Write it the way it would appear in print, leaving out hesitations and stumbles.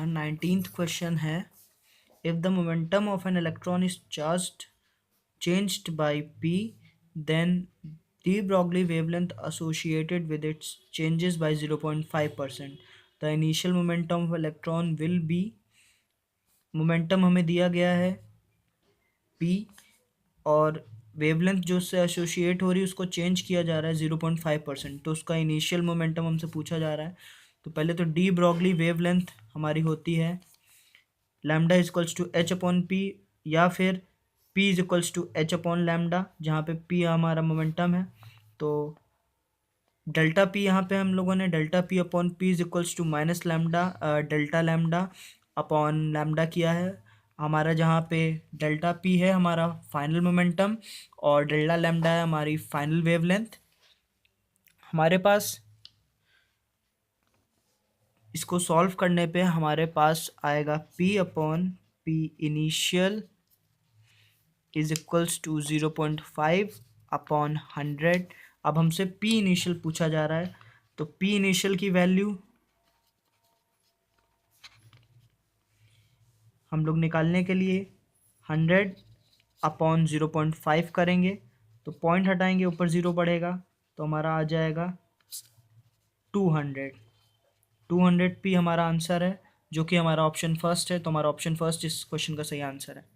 19th question है, if the momentum of an electron is changed by p, then de Broglie wavelength associated with it changes by 0.5%. The initial momentum of electron will be, momentum हमें दिया गया है p और wavelength जो उससे associate हो रही है उसको चेंज किया जा रहा है 0.5%, तो उसका इनिशियल मोमेंटम हमसे पूछा जा रहा है। तो पहले तो डी ब्रॉगली वेवलेंथ हमारी होती है lambda equals to H upon P, या फिर P is equals to H upon lambda, जहाँ पे पी हमारा मोमेंटम है। तो डेल्टा पी यहाँ पे हम लोगों ने delta P upon P is equals to minus lambda delta lambda upon lambda किया है हमारा, जहाँ पे डेल्टा पी है हमारा फाइनल मोमेंटम और डेल्टा लैम्डा है हमारी फाइनल वेवलेंथ। हमारे पास इसको सॉल्व करने पे हमारे पास आएगा p upon P initial is equals to 0.5 upon 100। अब हमसे p इनिशियल पूछा जा रहा है, तो p इनिशियल की वैल्यू हम लोग निकालने के लिए 100 अपॉन 0.5 करेंगे, तो पॉइंट हटाएंगे ऊपर 0 बढ़ेगा, तो हमारा आ जाएगा 200। 200 p हमारा आंसर है, जो कि हमारा ऑप्शन फर्स्ट है। तो हमारा ऑप्शन फर्स्ट इस क्वेश्चन का सही आंसर है।